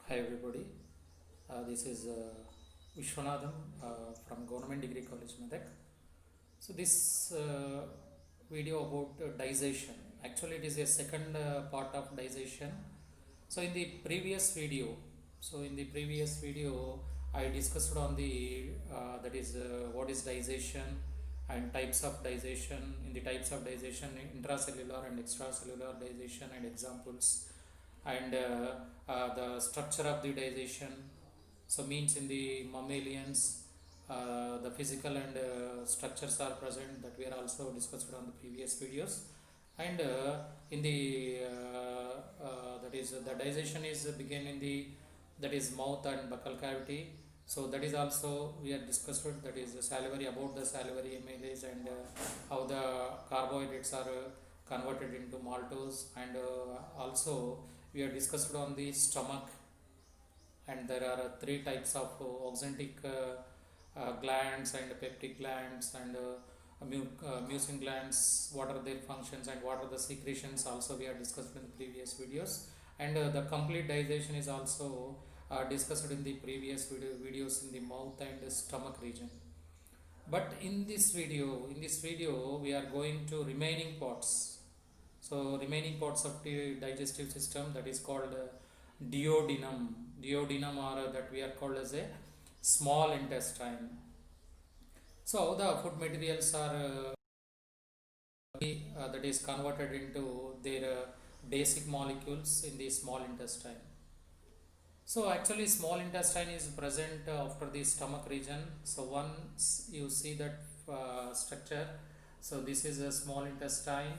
Hi everybody, this is Vishwanathan from Government Degree College Medak. So this video about digestion, actually it is a second part of digestion. So in the previous video, I discussed on the that is what is digestion and types of digestion. In the types of digestion, intracellular and extracellular digestion and examples, and the structure of the digestion. So means in the mammalians, the physical and structures are present that we are also discussed on the previous videos, and in the that is the digestion is begin in the that is mouth and buccal cavity. So that is also we are discussed that is salivary, about the salivary amylase, and how the carbohydrates are converted into maltose, and also we are discussed on the stomach, and there are three types of oxyntic glands and peptic glands, and mucin glands, what are their functions and what are the secretions also we are discussed in the previous videos, and the complete digestion is also discussed in the previous videos in the mouth and the stomach region. But in this video we are going to remaining parts. So remaining parts of the digestive system, that is called duodenum. Duodenum, or that we are called as a small intestine. So the food materials are that is converted into their basic molecules in the small intestine. So actually small intestine is present after the stomach region. So once you see that structure, so this is a small intestine.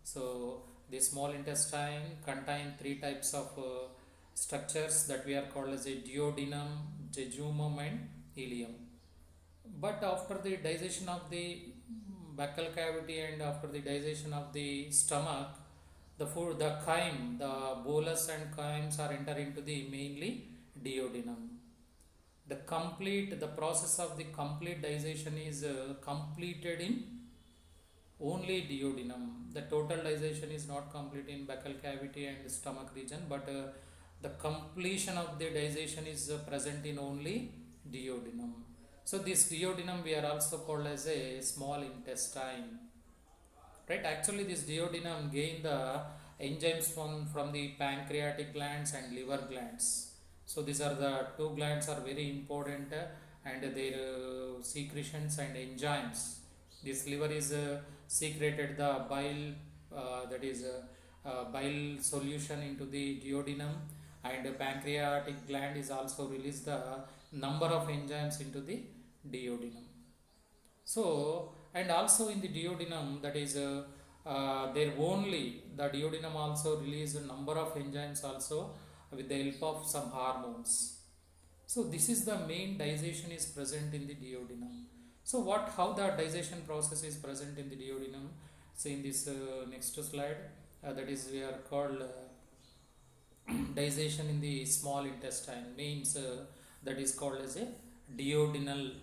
So the small intestine contain three types of structures that we are called as a duodenum, jejunum, and ileum. But after the digestion of the buccal cavity and after the digestion of the stomach, the food, the chyme, the bolus and chymes are enter into the mainly duodenum. The process of the complete digestion is completed in only duodenum. The total digestion is not complete in buccal cavity and stomach region, but the completion of the digestion is present in only duodenum. So this duodenum we are also called as a small intestine, right? Actually this duodenum gain the enzymes from the pancreatic glands and liver glands. So these are the two glands are very important, and their secretions and enzymes. This liver is secreted the bile, that is bile solution into the duodenum, and pancreatic gland is also release the number of enzymes into the duodenum. So, and also in the duodenum, that is there only the duodenum also release a number of enzymes also with the help of some hormones. So this is the main digestion is present in the duodenum. So what, how the digestion process is present in the duodenum? So in this next slide, that is we are called digestion in the small intestine means that is called as a duodenal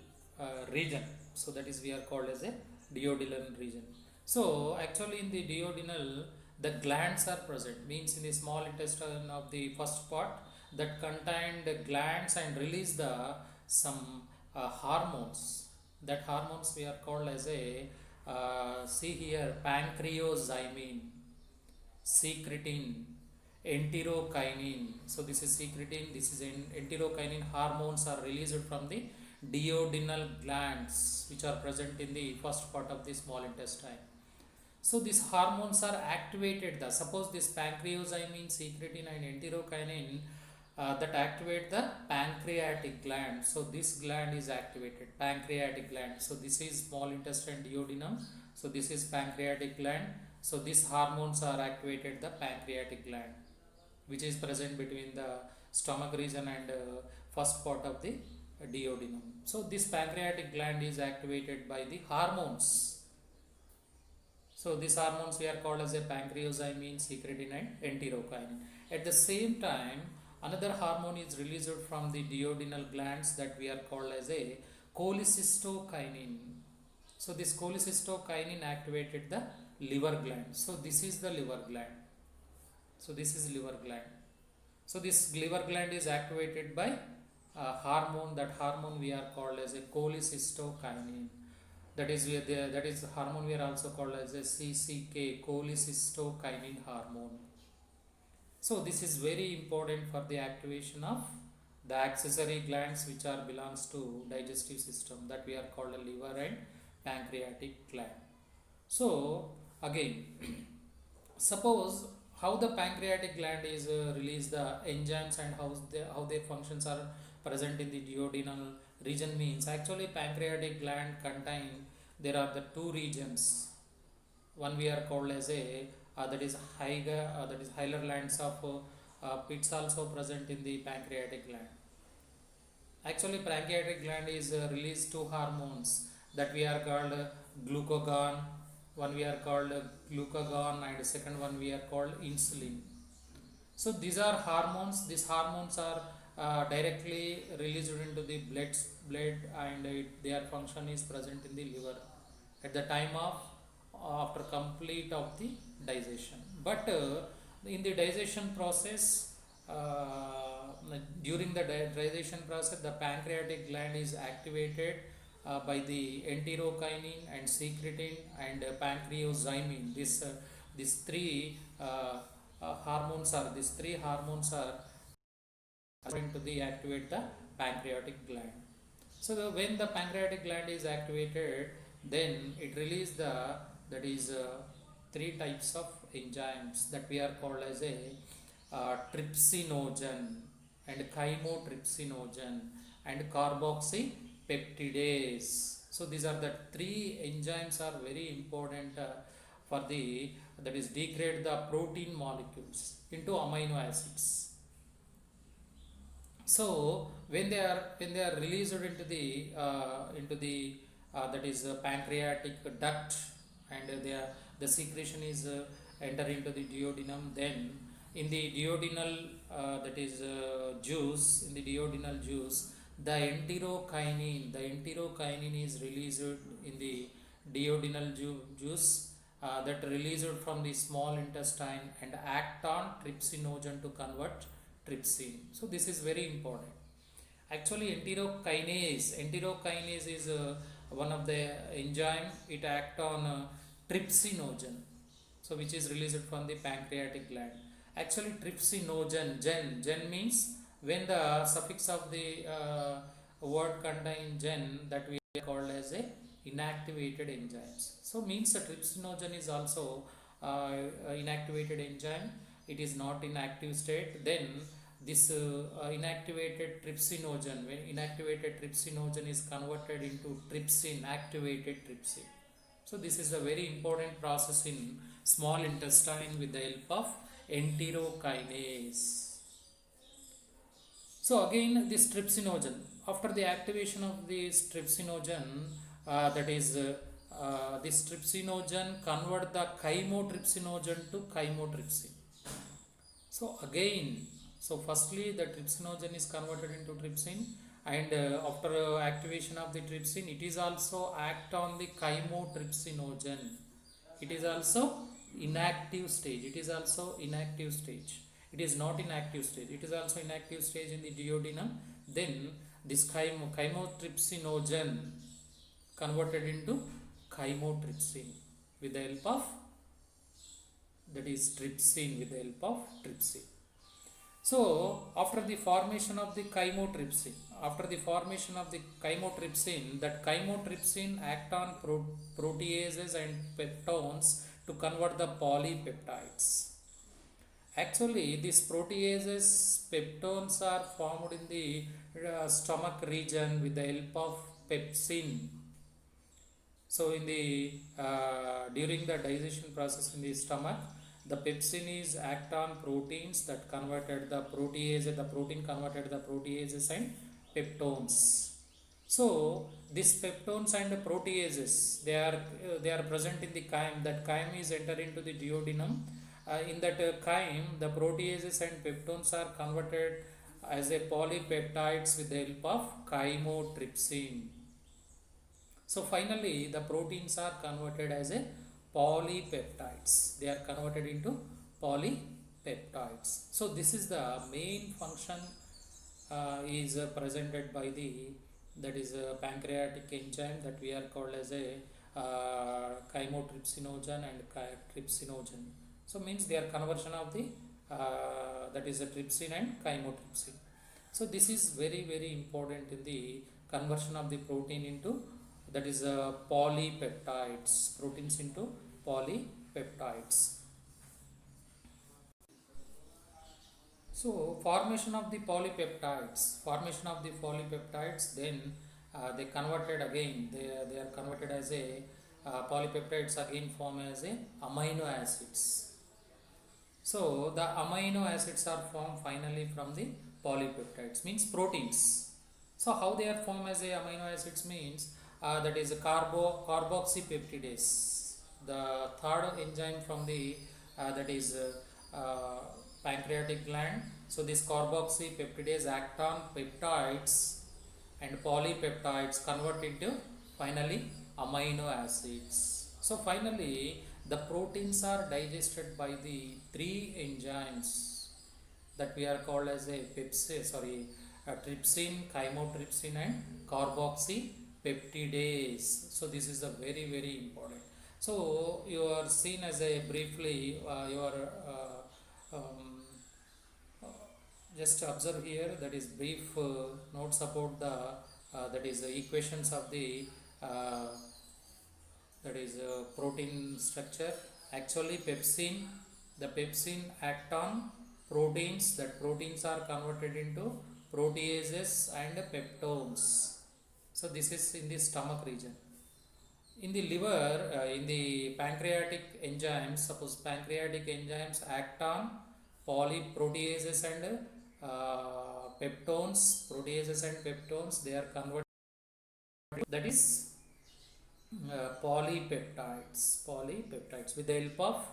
region. So that is we are called as a duodenal region. So actually in the duodenal the glands are present, means in the small intestine of the first part that contain the glands and release the some hormones. That hormones we are called as a see here, pancreozymin, secretin, enterokinin. So this is secretin, this is enterokinin. Hormones are released from the duodenal glands which are present in the first part of the small intestine. So these hormones are activated. The suppose this pancreozymin, secretin, and enterokinin that activate the pancreatic gland. So this gland is activated, pancreatic gland. So this is small intestine duodenum. So this is pancreatic gland. So these hormones are activated the pancreatic gland, which is present between the stomach region and first part of the duodenum. So this pancreatic gland is activated by the hormones. So these hormones we are called as a pancreozymin, secretin, and enterokinin. At the same time, another hormone is released from the duodenal glands that we are called as a cholecystokinin. So this cholecystokinin activated the liver gland. So this is the liver gland. So this is liver gland. So this liver gland is activated by a hormone. That hormone we are called as a cholecystokinin. That is hormone we are also called as a CCK, cholecystokinin hormone. So this is very important for the activation of the accessory glands which are belongs to digestive system, that we are called a liver and pancreatic gland. So again, suppose how the pancreatic gland is release the enzymes and how their functions are present in the duodenal region means, actually pancreatic gland contain, there are the two regions. One we are called as a that is Hylar glands of pits also present in the pancreatic gland. Actually pancreatic gland is release two hormones that we are called glucagon. One we are called glucagon and second one we are called insulin. So these are hormones. These hormones are directly released into the blood, and their function is present in the liver at the time of after complete of the digestion. But in the digestion process, during the digestion process, the pancreatic gland is activated by the enterokinin and secretin and pancreozymin. These three hormones are going to the activate the pancreatic gland. So when the pancreatic gland is activated, then it releases that is three types of enzymes that we are called as a trypsinogen and chymotrypsinogen and carboxypeptidase. So these are the three enzymes are very important for the, that is degrade the protein molecules into amino acids. So when they are released into the that is pancreatic duct, and the secretion is enter into the duodenum, then in the duodenal juice, in the duodenal juice, the enterokinin is released in the duodenal juice, that released from the small intestine and act on trypsinogen to convert trypsin. So this is very important. Actually enterokinase is one of the enzyme. It act on trypsinogen, so which is released from the pancreatic gland. Actually trypsinogen, gen means when the suffix of the word contain gen, that we are called as a inactivated enzymes. So means the trypsinogen is also inactivated enzyme. It is not in active state. Then this inactivated trypsinogen, when inactivated trypsinogen is converted into trypsin, activated trypsin. So this is a very important process in small intestine with the help of enterokinase. So again this trypsinogen, after the activation of this trypsinogen, this trypsinogen convert the chymotrypsinogen to chymotrypsin. So again, so firstly the trypsinogen is converted into trypsin, and after activation of the trypsin, it is also act on the chymotrypsinogen. It is also inactive stage. It is also inactive stage. It is not in active stage. It is also inactive stage in the duodenum. Then this chymotrypsinogen converted into chymotrypsin with the help of, that is trypsin, with the help of trypsin. So after the formation of the chymotrypsin, that chymotrypsin act on proteases and peptones to convert the polypeptides. Actually these proteases, peptones are formed in the stomach region with the help of pepsin. So in the during the digestion process in the stomach, the pepsin is act on proteins that converted the protease, the protein converted the proteases and peptones. So these peptones and proteases, they are present in the chyme. That chyme is enter into the duodenum. In that chyme, the proteases and peptones are converted as a polypeptides with the help of chymotrypsin. So finally the proteins are converted as a polypeptides. They are converted into polypeptides. peptides. So this is the main function is presented by the, that is a pancreatic enzyme that we are called as a chymotrypsinogen and trypsinogen. So means they are conversion of the that is a trypsin and chymotrypsin. So this is very important in the conversion of the protein into, that is polypeptides, proteins into polypeptides. So formation of the polypeptides, then they converted again, they are converted as a polypeptides again form as a amino acids. So the amino acids are formed finally from the polypeptides, means proteins. So how they are formed as a amino acids means that is a carboxypeptidase, the third enzyme from the that is pancreatic gland. So this carboxypeptidase act on peptides and polypeptides convert into finally amino acids. So finally the proteins are digested by the three enzymes that we are called as a trypsin, chymotrypsin and carboxypeptidase. So this is a very important. So you are seen as a briefly your just observe here, that is brief notes about the that is equations of the that is protein structure. Actually the pepsin act on proteins, that proteins are converted into proteases and peptones. So this is in the stomach region. In the liver, in the pancreatic enzymes, suppose pancreatic enzymes act on polyproteases and proteases and peptones, they are converted, that is polypeptides with the help of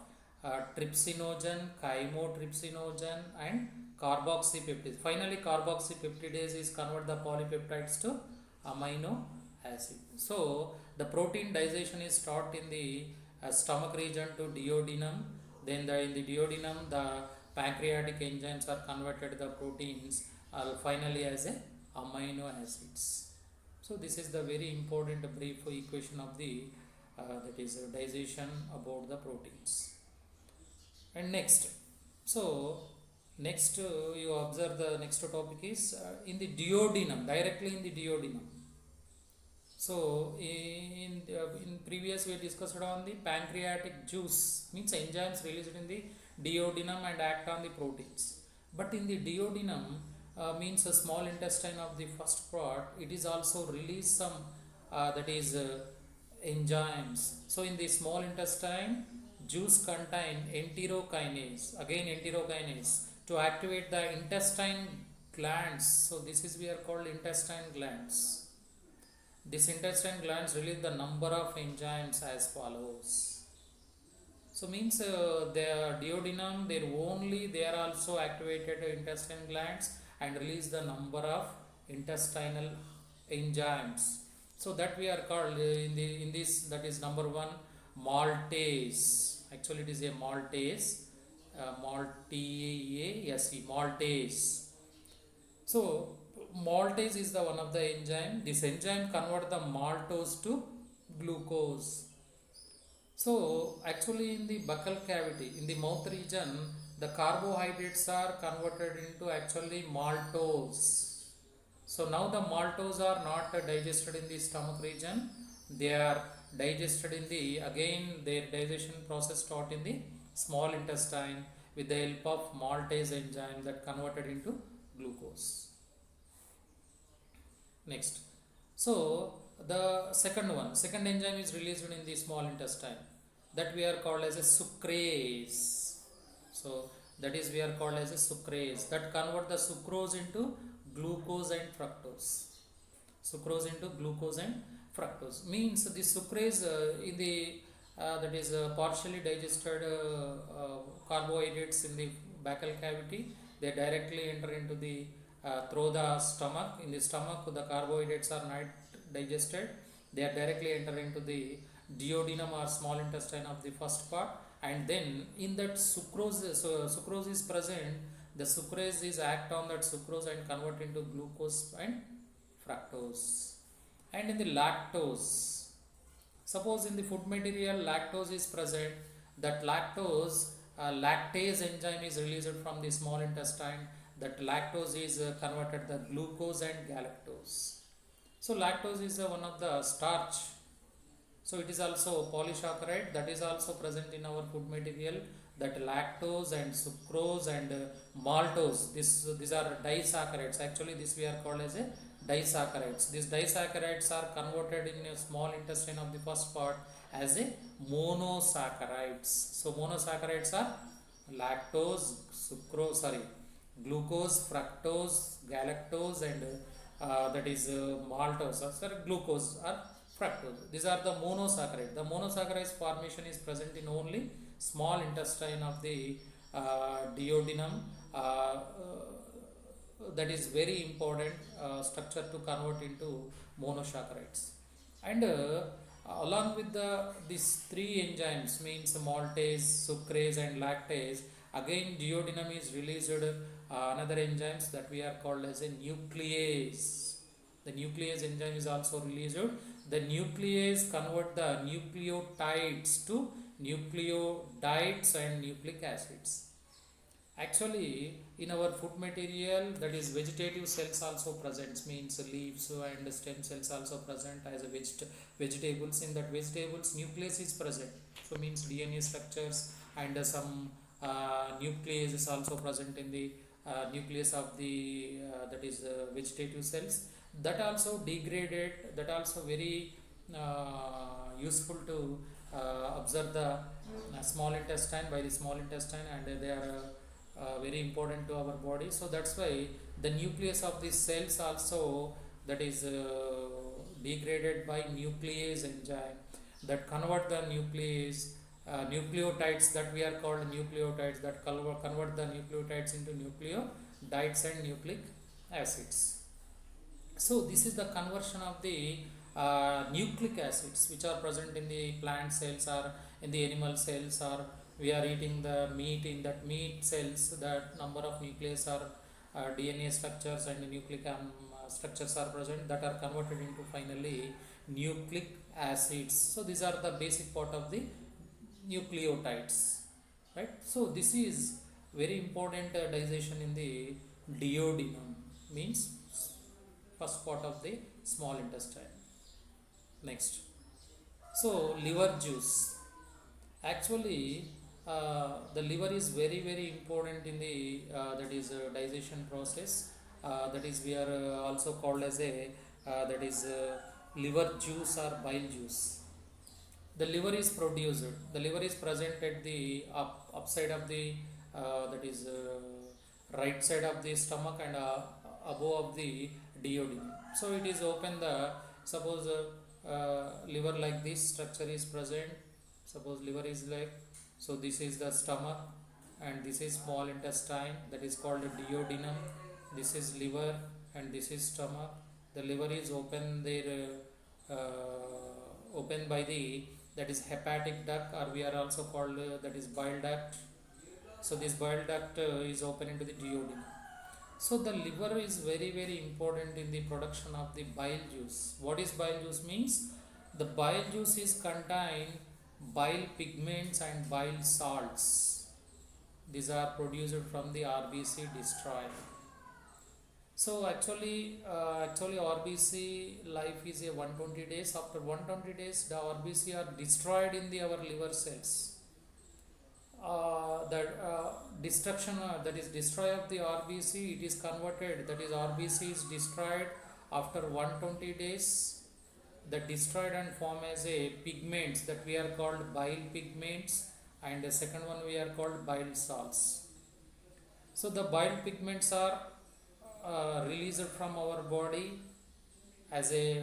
trypsinogen, chymotrypsinogen and carboxypeptidase. Finally carboxypeptidase is convert the polypeptides to amino acid. So the protein digestion is start in the stomach region to duodenum. Then in the duodenum the pancreatic enzymes are converted the proteins finally as a amino acids. So this is the very important brief equation of the that is digestion about the proteins. And next, so next you observe the next topic is in the duodenum, directly in the duodenum. So in previous we discussed on the pancreatic juice, means enzymes released in the duodenum and act on the proteins. But in the duodenum means a small intestine of the first part, it is also release some that is enzymes. So in the small intestine juice contain enterokinase, again enterokinase, to activate the intestine glands. So this is we are called intestine glands. This intestine glands release the number of enzymes as follows. So means the duodenum, they are also activated intestine glands and release the number of intestinal enzymes. So that we are called in this, that is number one, maltase. Actually it is a maltase, maltase. So maltase is the one of the enzyme. This enzyme convert the maltose to glucose. So actually in the buccal cavity, in the mouth region, the carbohydrates are converted into actually maltose. So now the maltose are not digested in the stomach region, they are digested in the, again their digestion process start in the small intestine with the help of maltase enzyme that converted into glucose. Next, so the second enzyme is released in the small intestine, that we are called as a sucrase. So that is we are called as a sucrase, that convert the sucrose into glucose and fructose. Means the sucrase in the that is partially digested carbohydrates in the buccal cavity, they directly enter into the through the stomach. In the stomach the carbohydrates are not digested, they are directly enter into the duodenum or small intestine of the first part, and then in that sucrose, so sucrose is present, the sucrase is act on that sucrose and convert into glucose and fructose. And in the lactose, suppose in the food material lactose is present, that lactose, lactase enzyme is released from the small intestine, that lactose is converted the glucose and galactose. So lactose is one of the starch, so it is also polysaccharide that is also present in our food material, that lactose and sucrose and maltose, these are disaccharides. Actually this we are called as a disaccharides. These disaccharides are converted in a small intestine of the first part as a monosaccharides. So monosaccharides are lactose, sucrose, sorry, glucose, fructose, galactose and that is maltose or sorry, glucose or fructose. These are the monosaccharides. The monosaccharides formation is present in only small intestine of the duodenum. That is very important structure to convert into monosaccharides. And along with these three enzymes, means maltase, sucrase and lactase, again duodenum is released another enzymes that we are called as a nuclease. The nuclease enzyme is also released. The nuclease convert the nucleotides to nucleodides and nucleic acids. Actually in our food material, that is vegetative cells also present, means leaves and stem cells also present as a vegetables. In that vegetables nucleus is present, so means DNA structures and some nuclease is also present in the nucleus of the that is vegetative cells, that also degraded, that also very useful to observe the small intestine, by the small intestine, and they are very important to our body. So that's why the nucleus of these cells also, that is degraded by nuclease enzyme that convert the nuclease nucleotides, that we are called nucleotides, that convert the nucleotides into nucleodides and nucleic acids. So this is the conversion of the nucleic acids which are present in the plant cells or in the animal cells, or we are eating the meat. In that meat cells, that number of nucleus or DNA structures and nucleic structures are present, that are converted into finally nucleic acids. So these are the basic part of the nucleotides, right? So this is very important digestion in the duodenum, means first part of the small intestine. Next, so liver juice. Actually the liver is very important in the that is digestion process, that is we are also called as a that is liver juice or bile juice. The liver is produced, the liver is present at the upside of the that is right side of the stomach and above of the duodenum. So it is open the, suppose liver like this structure is present, suppose liver is like, so this is the stomach and this is small intestine, that is called duodenum, this is liver and this is stomach. The liver is open there, open by the, that is hepatic duct, or we are also called that is bile duct. So this bile duct is open into the duodenum. So the liver is very important in the production of the bile juice. What is bile juice means? The bile juice is contain bile pigments and bile salts. These are produced from the RBC destroy. So actually RBC life is a 120 days. After 120 days, the RBC are destroyed in the our liver cells. That destruction, that is destroy of the RBC, it is converted, that is RBC is destroyed after 120 days, that destroyed and form as a pigments that we are called bile pigments, and the second one we are called bile salts. So the bile pigments are released from our body as a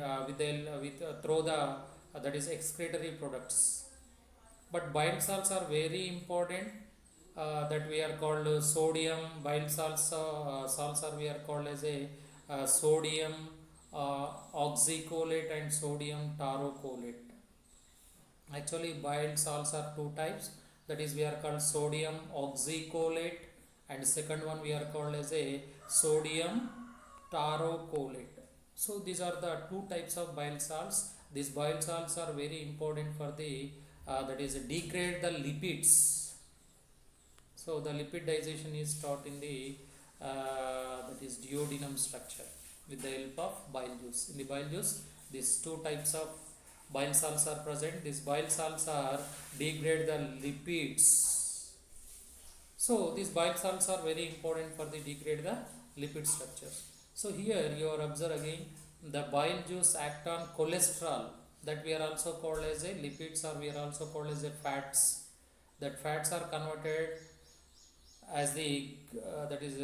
through the that is excretory products. But bile salts are very important, that we are called sodium bile salts. Salts are we are called as a sodium oxycholate and sodium taurocolate. Actually bile salts are two types. that is we are called sodium oxycholate, and second one we are called as a sodium taurocholate. So these are the two types of bile salts. These bile salts are very important for the that is degrade the lipids. So the lipid digestion is taught in the that is duodenum structure with the help of bile juice. In the bile juice, these two types of bile salts are present. These bile salts are degrade the lipids. So these bile salts are very important for the degrade the lipid structures. So here you are observe again the bile juice act on cholesterol, that we are also called as a lipids, or we are also called as a fats. That fats are converted as the that is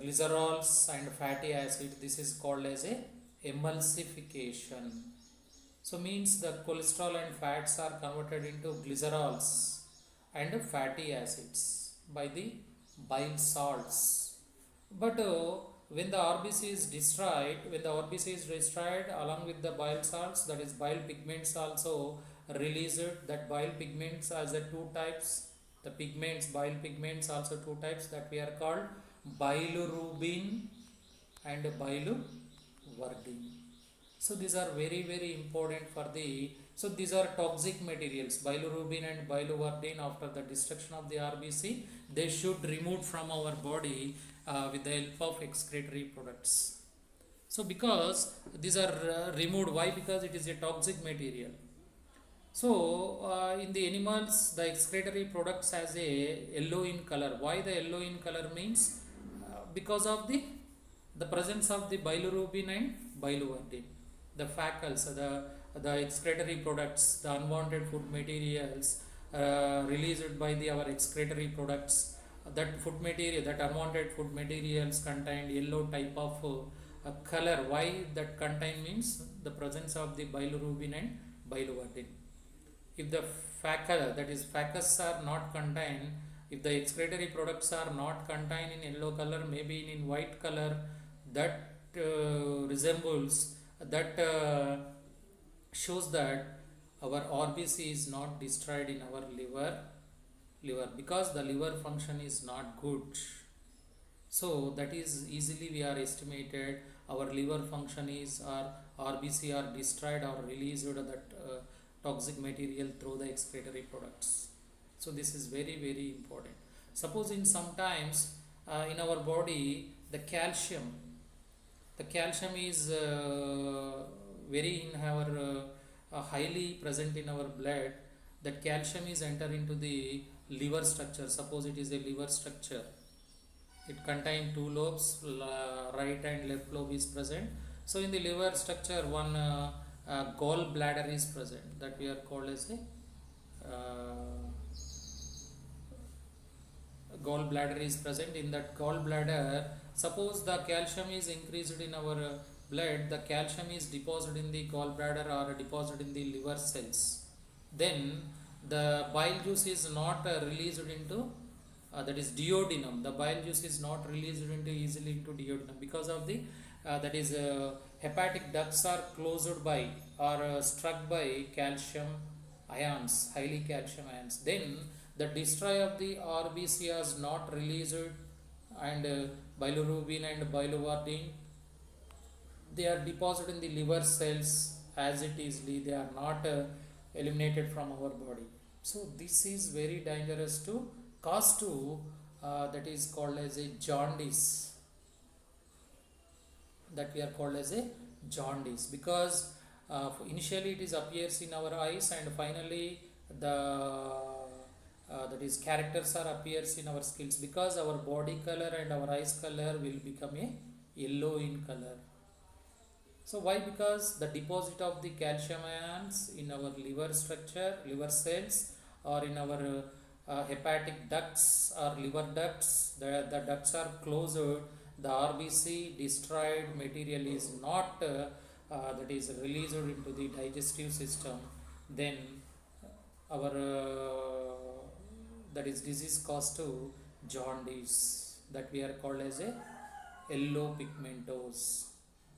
glycerols and fatty acid. This is called as a emulsification. So means the cholesterol and fats are converted into glycerols and fatty acids by the bile salts. But when the RBC is destroyed, along with the bile salts, that is bile pigments also released. That bile pigments as a two types. The pigments, bile pigments also two types, that we are called bilirubin and biliverdin. So these are very important for the, so these are toxic materials. Bilirubin and biliverdin, after the destruction of the RBC, they should remove from our body with the help of excretory products. So because these are removed, why? Because it is a toxic material. So in the animals, the excretory products has a yellow in color. Why the yellow in color means because of the presence of the bilirubin and biliverdin. The facals, the excretory products, the unwanted food materials released by our excretory products. That food material, that unwanted food materials contained yellow type of color. Why that contain means the presence of the bilirubin and biliverdin. If the facal, that is facus, are not contained, if the excretory products are not contained in yellow color, maybe in white color, that resembles, that shows that our RBC is not destroyed in our liver, because the liver function is not good. So that is easily we are estimated our liver function is, or RBC are destroyed or released that toxic material through the excretory products. So this is very important. Suppose in sometimes in our body the calcium is very in our highly present in our blood. That calcium is enter into the liver structure. Suppose it is a liver structure, it contains two lobes, right and left lobe is present. So in the liver structure, one gallbladder is present, that we are called as a gallbladder is present. In that gallbladder, suppose the calcium is increased in our blood, the calcium is deposited in the gallbladder or deposited in the liver cells. Then the bile juice is not released into that is duodenum. The bile juice is not released into easily into duodenum because of the that is hepatic ducts are closed by or struck by calcium ions, highly calcium ions. Then the destroy of the RBC is not released, and bilirubin and biliverdin, they are deposited in the liver cells as it is. They are not eliminated from our body. So this is very dangerous to cause to that is called as a jaundice, that we are called as a jaundice, because initially it is appears in our eyes, and finally the that is characters are appears in our skills, because our body color and our eyes color will become a yellow in color. So why? Because the deposit of the calcium ions in our liver structure, liver cells, or in our hepatic ducts or liver ducts, the ducts are closed, the RBC destroyed material is not that is released into the digestive system. Then our that is disease caused to jaundice, that we are called as a yellow pigmentosis,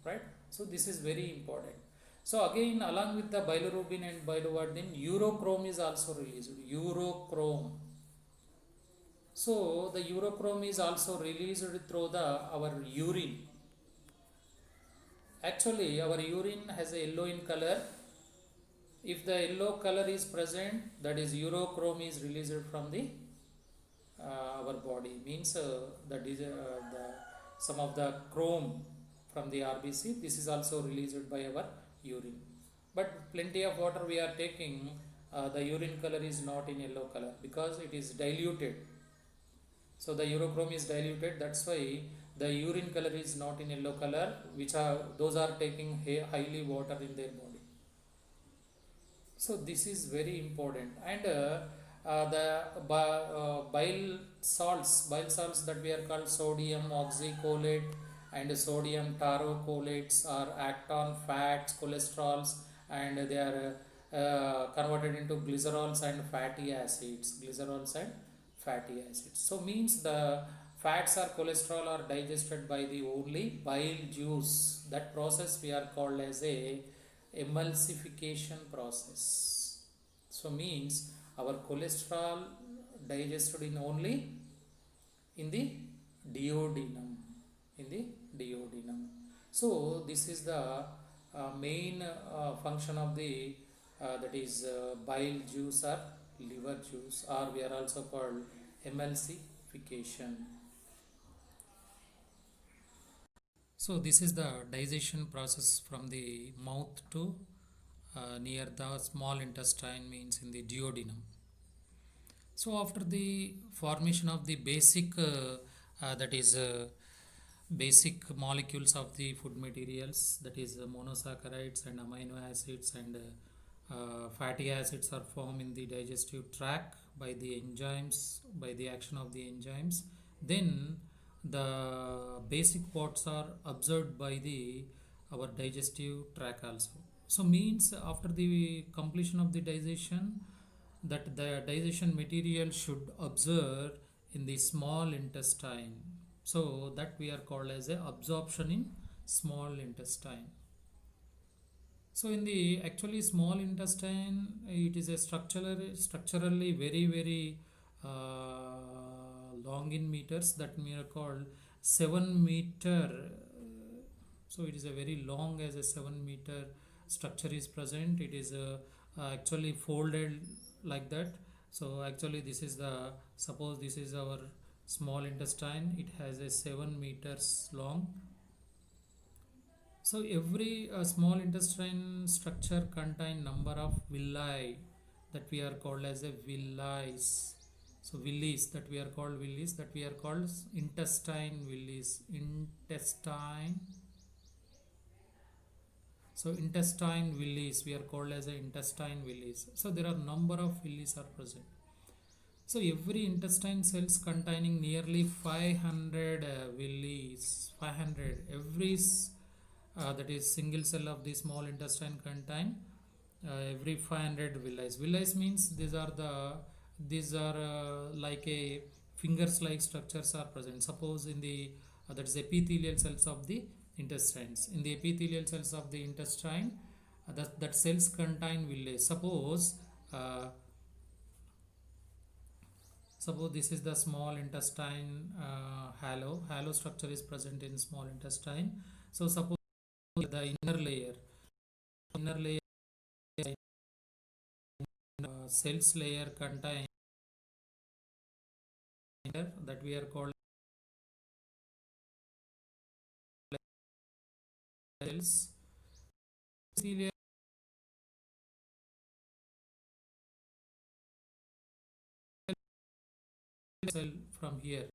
right? So this is very important. So again, along with the bilirubin and biliverdin, urochrome is also released. Urochrome, So the urochrome is also released through the our urine. Actually, our urine has a yellow in color. If the yellow color is present, that is urochrome is released from the our body. Means the some of the chrome from the RBC. This is also released by our urine. But plenty of water we are taking, the urine color is not in yellow color because it is diluted. So the urochrome is diluted. That's why the urine color is not in yellow color, which are those are taking highly water in their body. So this is very important. And bile salts that we are called sodium oxycholate and sodium tarocholates are act on fats, cholesterols, and they are converted into glycerols and fatty acids. Glycerols and fatty acids. So means the fats or cholesterol are digested by the only bile juice. That process we are called as a emulsification process. So means our cholesterol digested in only in the duodenum. In the duodenum. So this is the main function of the that is bile juice or liver juice, or we are also called emulsification. So this is the digestion process from the mouth to near the small intestine, means in the duodenum. So after the formation of the basic that is basic molecules of the food materials, that is monosaccharides and amino acids and fatty acids are formed in the digestive tract by the enzymes, by the action of the enzymes. Then the basic parts are absorbed by the our digestive tract also. So means after the completion of the digestion, that the digestion material should absorb in the small intestine. So that we are called as a absorption in small intestine. So in the actually small intestine, it is a structurally very long in meters, that we are called 7 meter. So it is a very long as a 7 meter structure is present. It is actually folded like that. So actually this is the, suppose this is our small intestine, it has a 7 meters long. So every small intestine structure contain number of villi, that we are called as a villi. So villis, that we are called villis, that we are called intestine villis. Intestine. So intestine villis we are called as a intestine villis. So there are number of villis are present. So every intestine cells containing nearly 500 villis. 500 every that is single cell of the small intestine contain every 500 villi. Villi means these are like a fingers like structures are present. Suppose in the that is epithelial cells of the intestines. In the epithelial cells of the intestine, that cells contain villi. Uh, Suppose this is the small intestine halo structure is present in small intestine. So suppose the inner layer cells layer contain that we are called cells. Epithelial cell from here.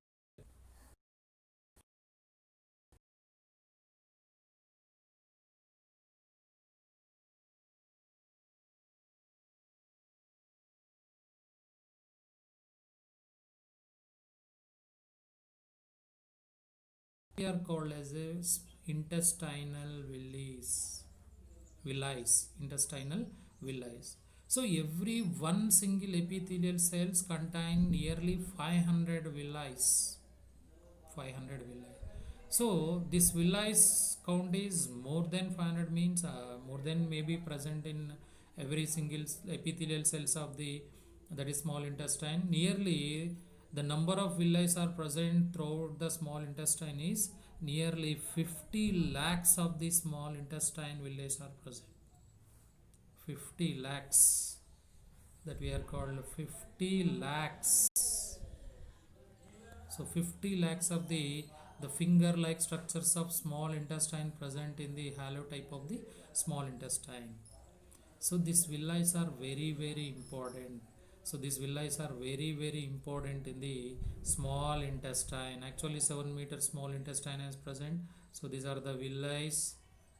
We are called as a intestinal intestinal villi. So every one single epithelial cells contain nearly 500 villi. 500 villi. So this villi count is more than 500, means more than maybe present in every single epithelial cells of the that is small intestine. Nearly The number of villi are present throughout the small intestine is nearly 50 lakhs of the small intestine villi are present. 50 lakhs, that we are called 50 lakhs. So 50 lakhs of the finger like structures of small intestine present in the halotype of the small intestine. So these villi are very important. So these villi are very important in the small intestine. Actually 7-meter small intestine is present. So these are the villi.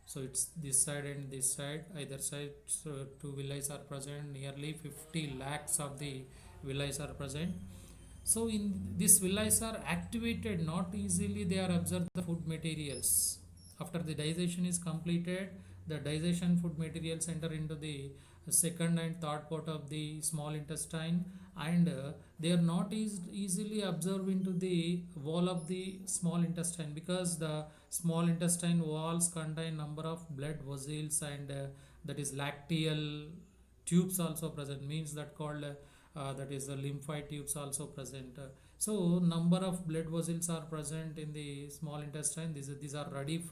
So it's this side and this side, either side. So two villi are present. Nearly 50 lakhs of the villi are present. So in these villi are activated not easily, they are absorbed the food materials. After the digestion is completed, the digestion food materials enter into the second and third part of the small intestine, and they are not easily absorbed into the wall of the small intestine, because the small intestine walls contain number of blood vessels, and that is lacteal tubes also present, means that called that is the lymphoid tubes also present. So number of blood vessels are present in the small intestine. These are ready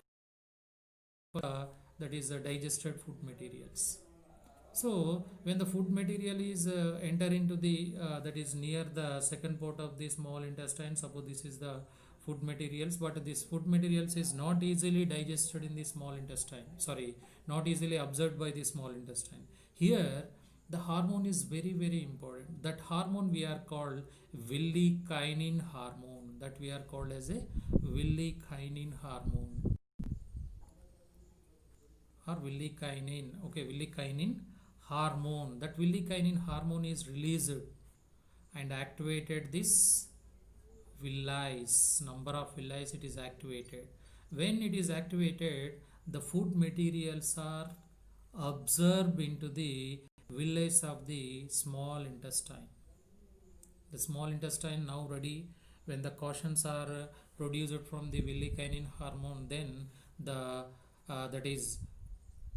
for that is digested food materials. So when the food material is enter into the that is near the second part of the small intestine, suppose this is the food materials, but this food materials is not easily digested in the small intestine, sorry, not easily absorbed by the small intestine. Here the hormone is very important. That hormone we are called villi-kinin hormone, that we are called as a villi-kinin hormone or villi-kinin. Okay, villi-kinin hormone. That villi-kinin hormone is released and activated this villi. Number of villi it is activated. When it is activated, the food materials are absorbed into the villi of the small intestine. The small intestine now ready. When the cautions are produced from the villi-kinin hormone, then the that is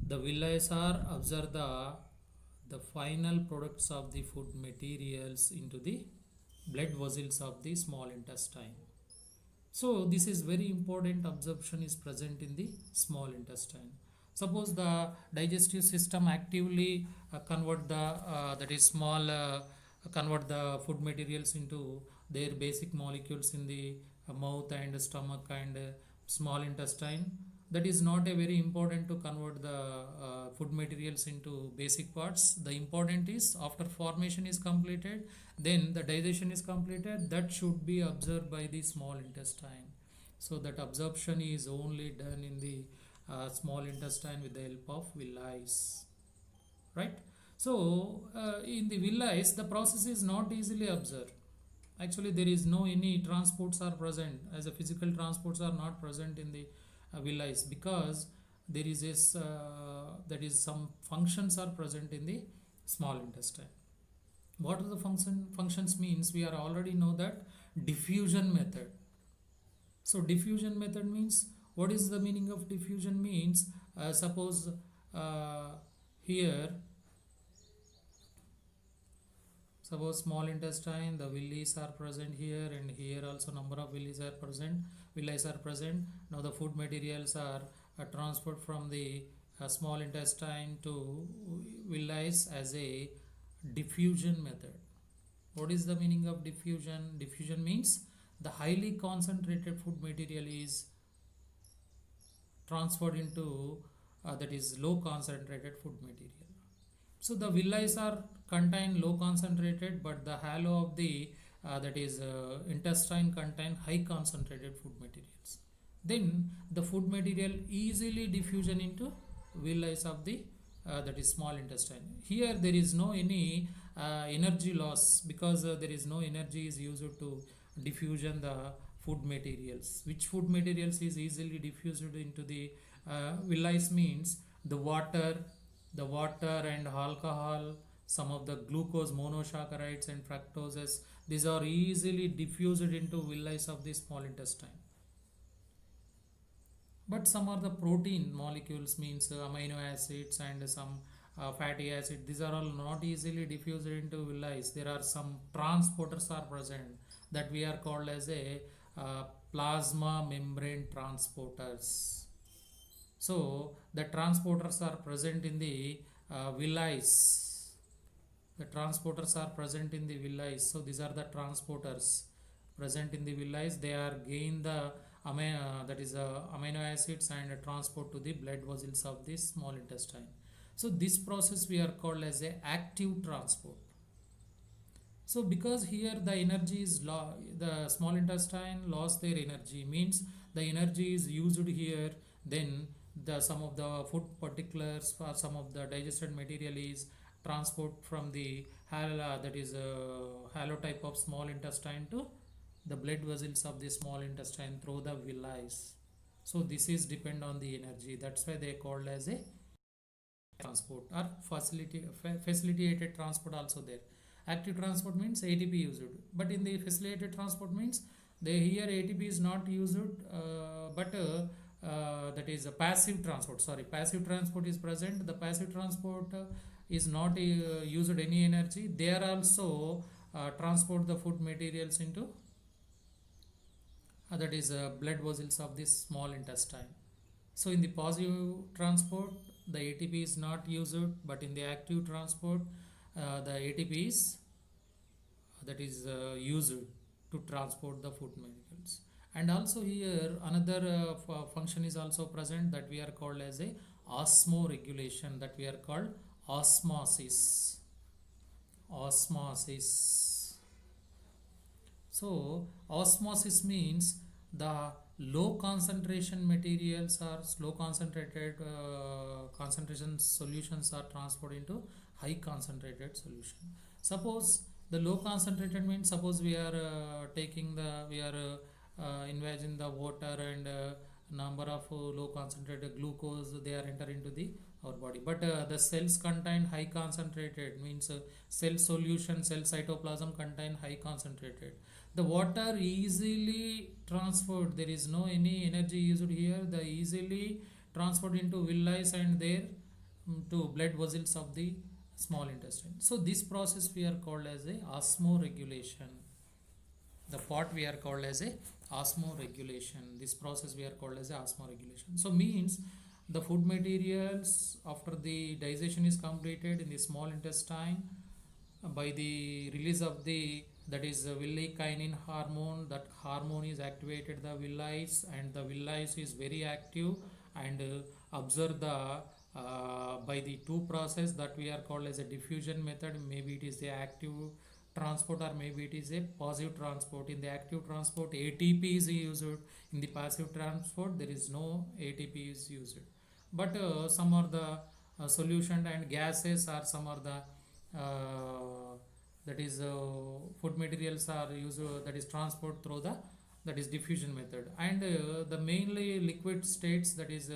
the villi are absorb the final products of the food materials into the blood vessels of the small intestine. So this is very important. Absorption is present in the small intestine. Suppose the digestive system actively convert the that is small convert the food materials into their basic molecules in the mouth and stomach and small intestine. That is not a very important to convert the food materials into basic parts. The important is after formation is completed, then the digestion is completed, that should be absorbed by the small intestine. So that absorption is only done in the small intestine with the help of villi, right? So in the villi the process is not easily observed. Actually there is no any transports are present, as a physical transports are not present in the villi, because there is this that is some functions are present in the small intestine. What are the functions means, we are already know that diffusion method. So diffusion method means, what is the meaning of diffusion means, suppose here, suppose small intestine, the villi are present here, and here also number of villi are present. Villi are present. Now the food materials are transferred from the small intestine to villi as a diffusion method. What is the meaning of diffusion? Diffusion means the highly concentrated food material is transferred into that is low concentrated food material. So the villi are contain low concentrated, but the halo of the that is intestine contain high concentrated food materials. Then the food material easily diffusion into villi of the that is small intestine. Here there is no any energy loss, because there is no energy is used to diffusion the food materials. Which food materials is easily diffused into the villi means the water and alcohol, some of the glucose monosaccharides and fructoses, these are easily diffused into villi of the small intestine. But some are the protein molecules, means amino acids and some fatty acid, these are all not easily diffused into villi. There are some transporters are present. that we are called as a plasma membrane transporters. So the transporters are present in the villi. The transporters are present in the villi. So these are the transporters present in the villi. They are gain the amino acids and transport to the blood vessels of the small intestine. So this process we are called as a active transport. So because here the energy is the small intestine lost their energy, means the energy is used here, then the some of the food particulars or some of the digested material is transport from the halotype of small intestine to the blood vessels of the small intestine through the villi. So this is depend on the energy. That's why they called as a transport or facilitated transport also there. Active transport means ATP used, but in the facilitated transport means they here ATP is not used, but that is a passive transport. Sorry, passive transport is present. The passive transport is not used any energy. They are also transport the food materials into that is blood vessels of this small intestine. So in the positive transport, the ATP is not used, but in the active transport, the ATP is used to transport the food materials. And also here another function is also present that we are called as a osmoregulation, that we are called osmosis. Osmosis. So osmosis means the low concentration materials or low concentrated concentration solutions are transferred into high concentrated solution. Suppose the low concentrated means, suppose we are invasion the water and number of low concentrated glucose they are enter into the our body, but the cells contain high concentrated means cell solution, cell cytoplasm contain high concentrated. The water easily transferred, there is no any energy used here, the easily transferred into villi and there to blood vessels of the small intestine. So this process we are called as a osmoregulation. The part we are called as a osmoregulation. This process we are called as a osmoregulation. So means the food materials after the digestion is completed in the small intestine by the release of the that is villi kinin hormone. That hormone is activated the villi and the villi is very active and observe the by the two process that we are called as a diffusion method. Maybe it is the active transport or maybe it is a positive transport. In the active transport ATP is used, in the passive transport there is no ATP is used, but some are the solution and gases or some are the that is food materials are used that is transport through the that is diffusion method, and the mainly liquid states that is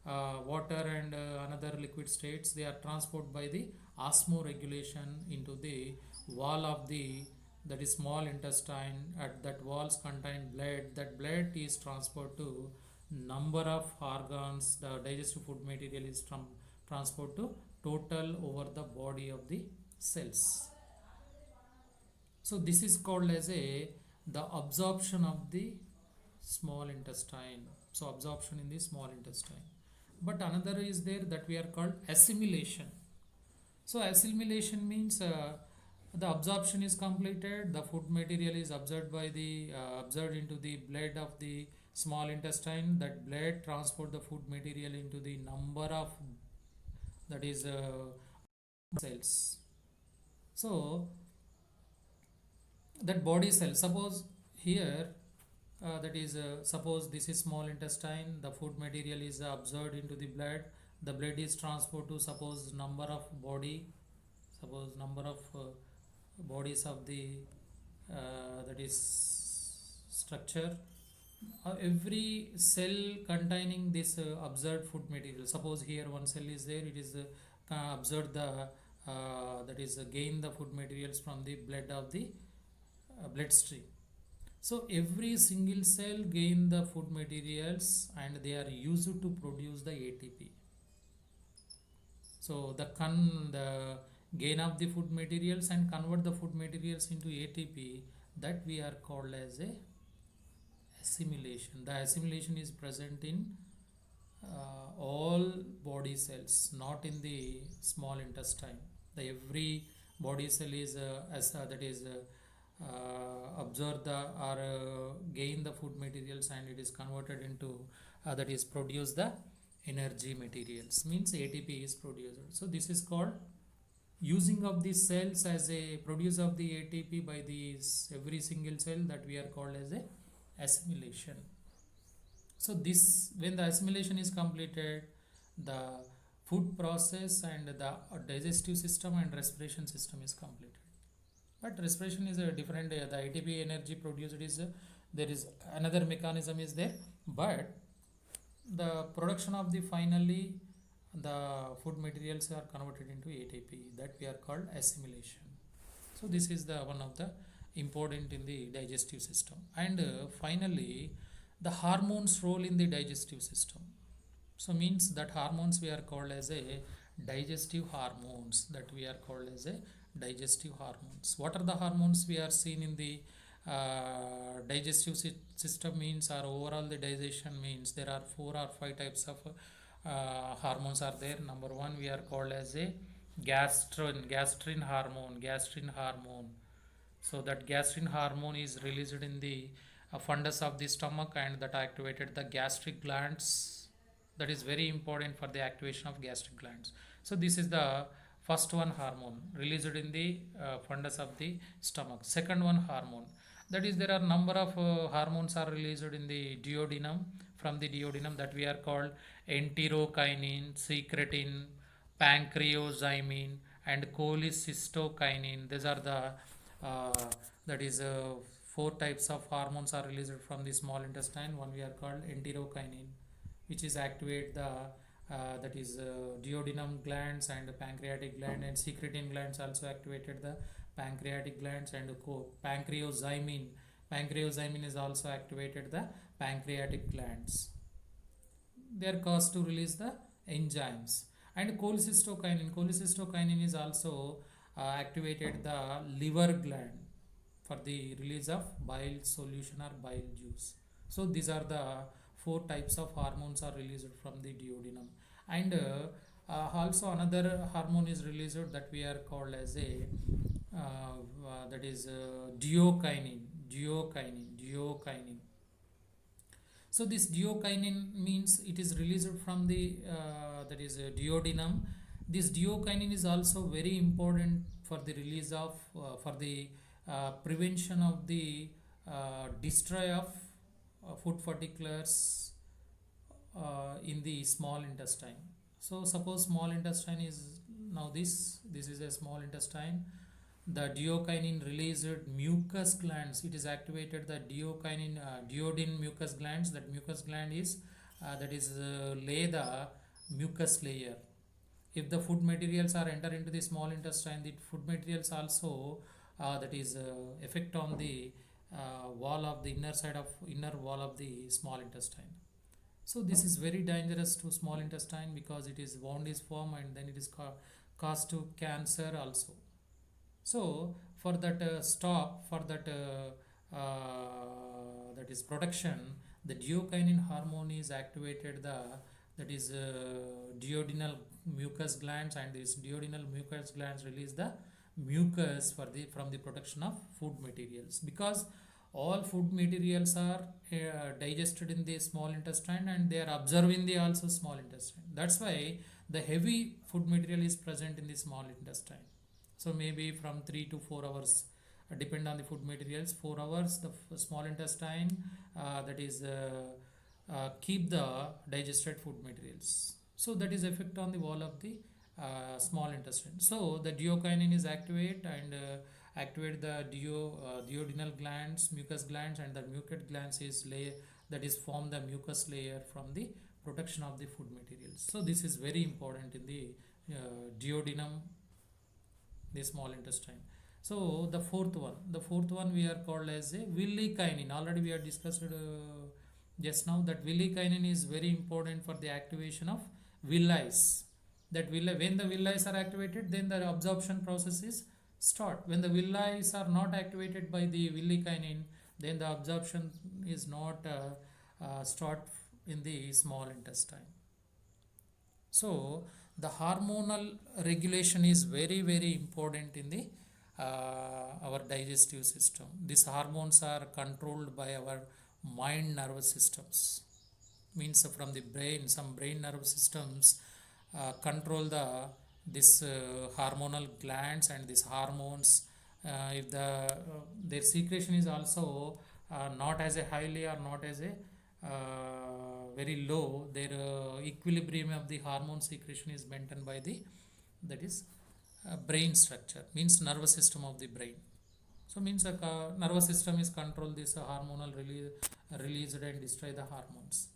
water and another liquid states they are transported by the osmoregulation into the wall of the that is small intestine. At that walls contain blood, that blood is transferred to number of organs. The digestive food material is transported to total over the body of the cells. So this is called as a the absorption of the small intestine. So absorption in the small intestine. But another is there that we are called assimilation. So assimilation means the absorption is completed, the food material is absorbed by the absorbed into the blood of the small intestine. That blood transport the food material into the number of that is cells. So that body cell, suppose here that is suppose this is small intestine, the food material is absorbed into the blood, the blood is transported to suppose number of body, suppose number of bodies of the that is structure. Every cell containing this absorbed food material, suppose here one cell is there, it is absorb the that is gain the food materials from the blood of the bloodstream. So every single cell gain the food materials and they are used to produce the ATP. So the gain of the food materials and convert the food materials into ATP, that we are called as a assimilation. The assimilation is present in all body cells, not in the small intestine. The every body cell is as that is absorb the or gain the food materials, and it is converted into that is produce the energy materials, means ATP is produced. So this is called using of these cells as a produce of the ATP by these every single cell, that we are called as a assimilation. So this, when the assimilation is completed, the food process and the digestive system and respiration system is completed. But respiration is a different, the ATP energy produced is there is another mechanism is there, but the production of the finally the food materials are converted into ATP, that we are called assimilation. So this is the one of the important in the digestive system. And finally, the hormones role in the digestive system. So means that hormones we are called as a digestive hormones, that we are called as a digestive hormones. What are the hormones we are seen in the digestive system means, or overall the digestion means, there are 4 or 5 types of hormones are there. Number one, we are called as a gastrin hormone. So that gastrin hormone is released in the fundus of the stomach, and that activated the gastric glands. That is very important for the activation of gastric glands. So this is the first one hormone released in the fundus of the stomach. Second one hormone, that is there are number of hormones are released in the duodenum, from the duodenum, that we are called enterokinin, secretin, pancreozymin, and cholecystokinin. These are the uh, that is 4 types of hormones are released from the small intestine. One we are called enterokinin, which is activate the that is duodenum glands and pancreatic gland, and secretin glands also activated the pancreatic glands, and pancreozymin is also activated the pancreatic glands. They are caused to release the enzymes. And cholecystokinin is also activated the liver gland for the release of bile solution or bile juice. So these are the 4 types of hormones are released from the duodenum. And also another hormone is released, that we are called as a that is duokinin. So this duokinin means it is released from the that is duodenum. This duokinin is also very important for the release of for the prevention of the destroy of food particles in the small intestine. So suppose small intestine is now this is a small intestine. The duokinin released mucus glands, it is activated the duodenine mucus glands. That mucus gland is lay the mucus layer. If the food materials are enter into the small intestine, the food materials also that is effect on the wall of the inner wall of the small intestine. So this is very dangerous to small intestine, because it is wound is formed, and then it is caused to cancer also. So for that for that that is protection, the duokinin hormone is activated the that is duodenal mucus glands, and this duodenal mucus glands release the mucus for the from the protection of food materials, because all food materials are digested in the small intestine, and they are absorbed in the also small intestine. That's why the heavy food material is present in the small intestine. So maybe from 3 to 4 hours depend on the food materials. 4 hours the small intestine that is keep the digested food materials. So that is effect on the wall of the small intestine. So the duokinin is activate, and activate the duodenal glands, mucus glands, and the mucus glands is layer, that is form the mucus layer from the protection of the food materials. So this is very important in the duodenum, the small intestine. So the fourth one we are called as a villi-kinin. Already we have discussed just now that villi-kinin is very important for the activation of villi. That villi, when the villi are activated, then the absorption process is start. When the villi are not activated by the villikinin, then the absorption is not start in the small intestine. So the hormonal regulation is very very important in the our digestive system. These hormones are controlled by our mind nervous systems. Means from the brain, some brain nerve systems control this hormonal glands and these hormones. If their secretion is also not as a highly or not as a very low, their equilibrium of the hormone secretion is maintained by the, that is brain structure, means nervous system of the brain. So means nervous system is control this hormonal released and destroy the hormones.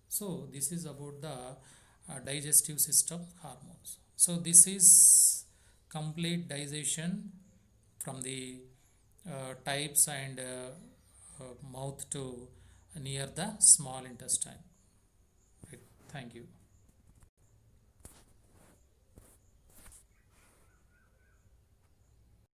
So this is about the digestive system hormones. So this is complete digestion from the types and mouth to near the small intestine. Right. Thank you.